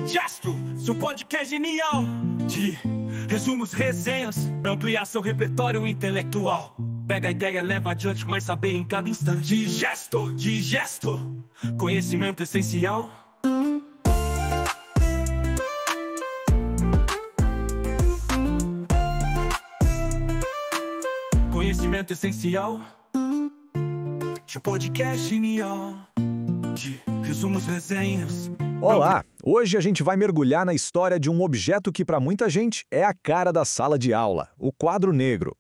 Digestro, seu podcast genial de resumos, resenhas, pra ampliar seu repertório intelectual. Pega a ideia, leva adiante, mas saber em cada instante. Digesto, conhecimento essencial. Conhecimento essencial. Seu podcast genial de resumos, resenhas. Olá! Hoje a gente vai mergulhar na história de um objeto que para muita gente é a cara da sala de aula, o quadro negro.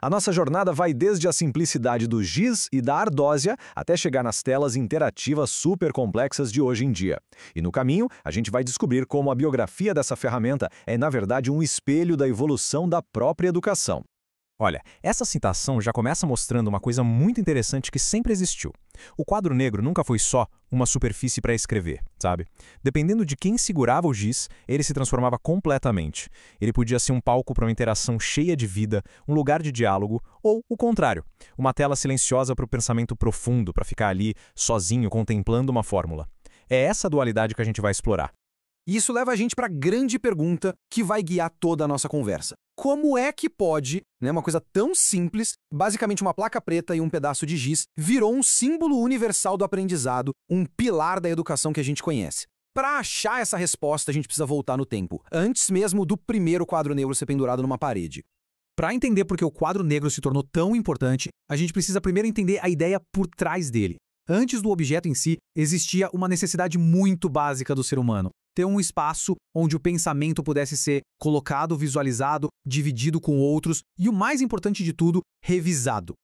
A nossa jornada vai desde a simplicidade do giz e da ardósia até chegar nas telas interativas super complexas de hoje em dia. E no caminho, a gente vai descobrir como a biografia dessa ferramenta é, na verdade, um espelho da evolução da própria educação. Olha, essa citação já começa mostrando uma coisa muito interessante que sempre existiu. O quadro negro nunca foi só uma superfície para escrever, sabe? Dependendo de quem segurava o giz, ele se transformava completamente. Ele podia ser um palco para uma interação cheia de vida, um lugar de diálogo, ou o contrário, uma tela silenciosa para o pensamento profundo, para ficar ali sozinho contemplando uma fórmula. É essa dualidade que a gente vai explorar. E isso leva a gente para a grande pergunta que vai guiar toda a nossa conversa. Como é que pode, uma coisa tão simples, basicamente uma placa preta e um pedaço de giz, virou um símbolo universal do aprendizado, um pilar da educação que a gente conhece? Para achar essa resposta, a gente precisa voltar no tempo, antes mesmo do primeiro quadro negro ser pendurado numa parede. Para entender por que o quadro negro se tornou tão importante, a gente precisa primeiro entender a ideia por trás dele. Antes do objeto em si, existia uma necessidade muito básica do ser humano: ter um espaço onde o pensamento pudesse ser colocado, visualizado, dividido com outros e, o mais importante de tudo, revisado.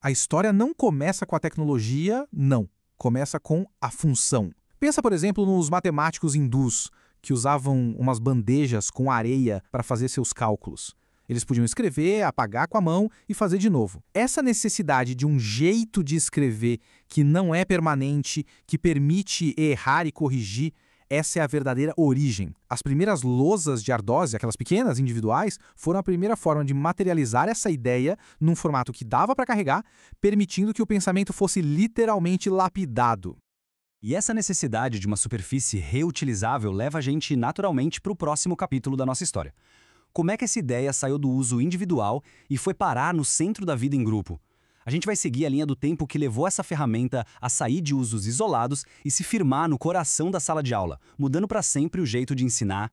A história não começa com a tecnologia, não. Começa com a função. Pensa, por exemplo, nos matemáticos hindus, que usavam umas bandejas com areia para fazer seus cálculos. Eles podiam escrever, apagar com a mão e fazer de novo. Essa necessidade de um jeito de escrever que não é permanente, que permite errar e corrigir, essa é a verdadeira origem. As primeiras lousas de ardósia, aquelas pequenas, individuais, foram a primeira forma de materializar essa ideia num formato que dava para carregar, permitindo que o pensamento fosse literalmente lapidado. E essa necessidade de uma superfície reutilizável leva a gente naturalmente para o próximo capítulo da nossa história. Como é que essa ideia saiu do uso individual e foi parar no centro da vida em grupo? A gente vai seguir a linha do tempo que levou essa ferramenta a sair de usos isolados e se firmar no coração da sala de aula, mudando para sempre o jeito de ensinar.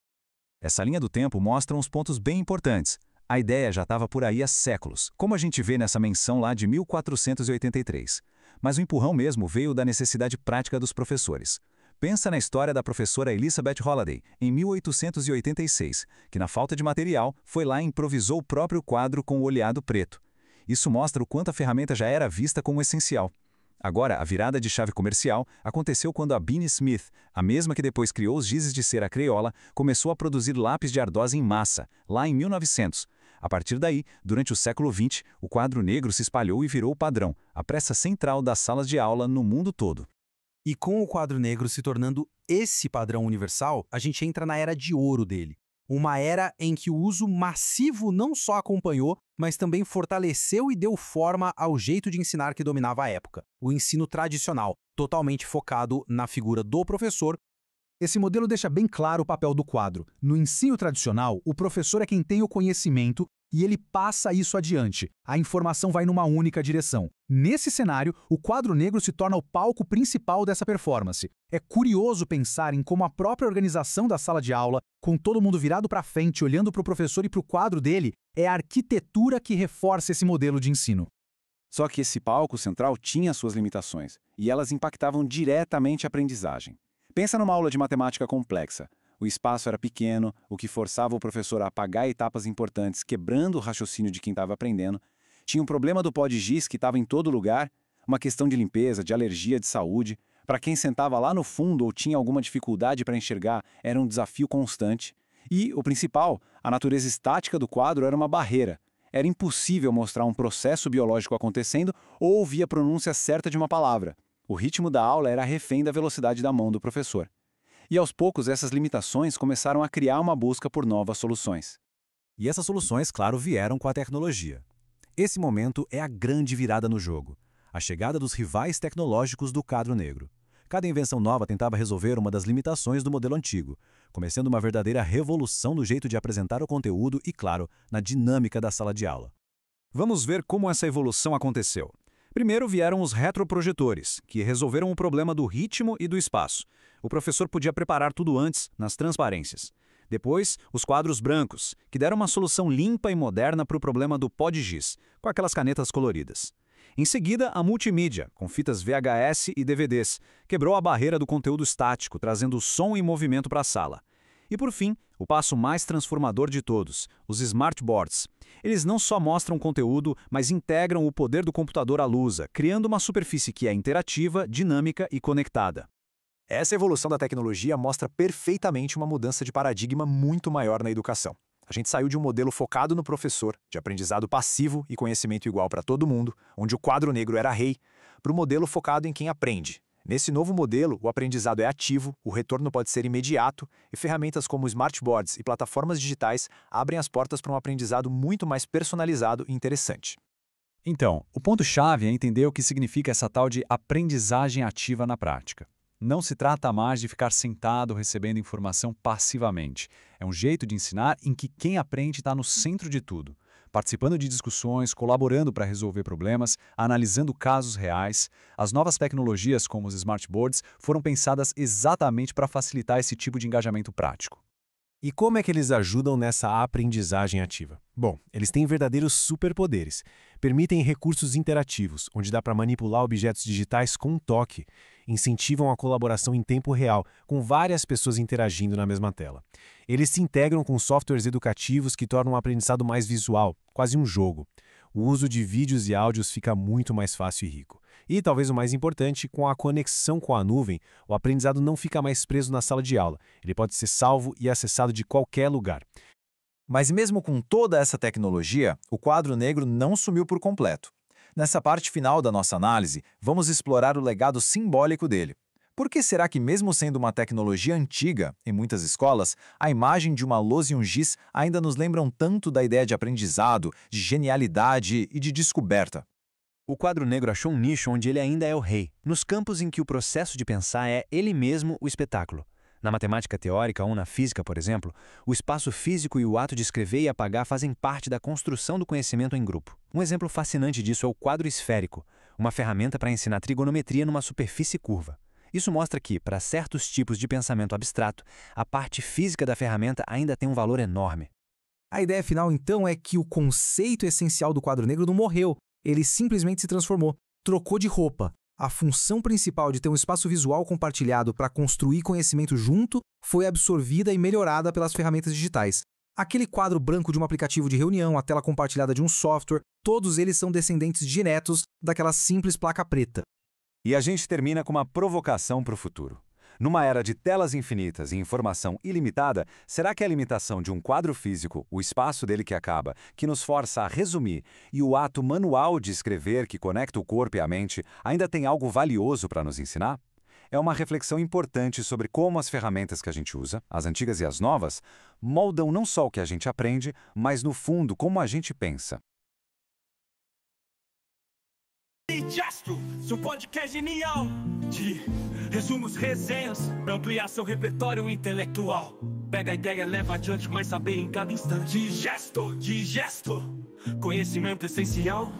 Essa linha do tempo mostra uns pontos bem importantes. A ideia já estava por aí há séculos, como a gente vê nessa menção lá de 1483. Mas o empurrão mesmo veio da necessidade prática dos professores. Pensa na história da professora Elizabeth Holliday, em 1886, que na falta de material foi lá e improvisou o próprio quadro com o oleado preto. Isso mostra o quanto a ferramenta já era vista como essencial. Agora, a virada de chave comercial aconteceu quando a Beanie Smith, a mesma que depois criou os gizes de cera Crayola, começou a produzir lápis de ardósia em massa, lá em 1900. A partir daí, durante o século XX, o quadro negro se espalhou e virou o padrão, a peça central das salas de aula no mundo todo. E com o quadro negro se tornando esse padrão universal, a gente entra na era de ouro dele. Uma era em que o uso massivo não só acompanhou, mas também fortaleceu e deu forma ao jeito de ensinar que dominava a época. O ensino tradicional, totalmente focado na figura do professor. Esse modelo deixa bem claro o papel do quadro. No ensino tradicional, o professor é quem tem o conhecimento e ele passa isso adiante. A informação vai numa única direção. Nesse cenário, o quadro negro se torna o palco principal dessa performance. É curioso pensar em como a própria organização da sala de aula, com todo mundo virado para frente, olhando para o professor e para o quadro dele, é a arquitetura que reforça esse modelo de ensino. Só que esse palco central tinha suas limitações, e elas impactavam diretamente a aprendizagem. Pensa numa aula de matemática complexa. O espaço era pequeno, o que forçava o professor a apagar etapas importantes, quebrando o raciocínio de quem estava aprendendo. Tinha um problema do pó de giz que estava em todo lugar, uma questão de limpeza, de alergia, de saúde. Para quem sentava lá no fundo ou tinha alguma dificuldade para enxergar, era um desafio constante. E, o principal, a natureza estática do quadro era uma barreira. Era impossível mostrar um processo biológico acontecendo ou ouvir a pronúncia certa de uma palavra. O ritmo da aula era refém da velocidade da mão do professor. E aos poucos essas limitações começaram a criar uma busca por novas soluções. E essas soluções, claro, vieram com a tecnologia. Esse momento é a grande virada no jogo, a chegada dos rivais tecnológicos do quadro negro. Cada invenção nova tentava resolver uma das limitações do modelo antigo, começando uma verdadeira revolução no jeito de apresentar o conteúdo e, claro, na dinâmica da sala de aula. Vamos ver como essa evolução aconteceu. Primeiro vieram os retroprojetores, que resolveram o problema do ritmo e do espaço. O professor podia preparar tudo antes, nas transparências. Depois, os quadros brancos, que deram uma solução limpa e moderna para o problema do pó de giz, com aquelas canetas coloridas. Em seguida, a multimídia, com fitas VHS e DVDs, quebrou a barreira do conteúdo estático, trazendo som e movimento para a sala. E por fim, o passo mais transformador de todos, os smartboards. Eles não só mostram conteúdo, mas integram o poder do computador à lusa, criando uma superfície que é interativa, dinâmica e conectada. Essa evolução da tecnologia mostra perfeitamente uma mudança de paradigma muito maior na educação. A gente saiu de um modelo focado no professor, de aprendizado passivo e conhecimento igual para todo mundo, onde o quadro negro era rei, para o modelo focado em quem aprende. Nesse novo modelo, o aprendizado é ativo, o retorno pode ser imediato e ferramentas como smartboards e plataformas digitais abrem as portas para um aprendizado muito mais personalizado e interessante. Então, o ponto-chave é entender o que significa essa tal de aprendizagem ativa na prática. Não se trata mais de ficar sentado recebendo informação passivamente. É um jeito de ensinar em que quem aprende está no centro de tudo, participando de discussões, colaborando para resolver problemas, analisando casos reais. As novas tecnologias, como os smartboards, foram pensadas exatamente para facilitar esse tipo de engajamento prático. E como é que eles ajudam nessa aprendizagem ativa? Bom, eles têm verdadeiros superpoderes. Permitem recursos interativos, onde dá para manipular objetos digitais com um toque. Incentivam a colaboração em tempo real, com várias pessoas interagindo na mesma tela. Eles se integram com softwares educativos que tornam o aprendizado mais visual, quase um jogo. O uso de vídeos e áudios fica muito mais fácil e rico. E, talvez o mais importante, com a conexão com a nuvem, o aprendizado não fica mais preso na sala de aula. Ele pode ser salvo e acessado de qualquer lugar. Mas mesmo com toda essa tecnologia, o quadro negro não sumiu por completo. Nessa parte final da nossa análise, vamos explorar o legado simbólico dele. Por que será que, mesmo sendo uma tecnologia antiga, em muitas escolas, a imagem de uma lousa e um giz ainda nos lembram tanto da ideia de aprendizado, de genialidade e de descoberta? O quadro negro achou um nicho onde ele ainda é o rei, nos campos em que o processo de pensar é ele mesmo o espetáculo. Na matemática teórica ou na física, por exemplo, o espaço físico e o ato de escrever e apagar fazem parte da construção do conhecimento em grupo. Um exemplo fascinante disso é o quadro esférico, uma ferramenta para ensinar trigonometria numa superfície curva. Isso mostra que, para certos tipos de pensamento abstrato, a parte física da ferramenta ainda tem um valor enorme. A ideia final, então, é que o conceito essencial do quadro negro não morreu. Ele simplesmente se transformou, trocou de roupa. A função principal de ter um espaço visual compartilhado para construir conhecimento junto foi absorvida e melhorada pelas ferramentas digitais. Aquele quadro branco de um aplicativo de reunião, a tela compartilhada de um software, todos eles são descendentes diretos daquela simples placa preta. E a gente termina com uma provocação para o futuro. Numa era de telas infinitas e informação ilimitada, será que a limitação de um quadro físico, o espaço dele que acaba, que nos força a resumir, e o ato manual de escrever que conecta o corpo e a mente, ainda tem algo valioso para nos ensinar? É uma reflexão importante sobre como as ferramentas que a gente usa, as antigas e as novas, moldam não só o que a gente aprende, mas no fundo como a gente pensa. Gesto, seu podcast genial de resumos, resenhas pra ampliar seu repertório intelectual. Pega a ideia, leva adiante, mas saber em cada instante. De gesto, conhecimento essencial.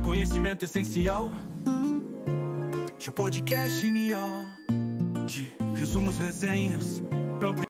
Conhecimento essencial. Seu podcast genial de resumos, resenhas pra ampliar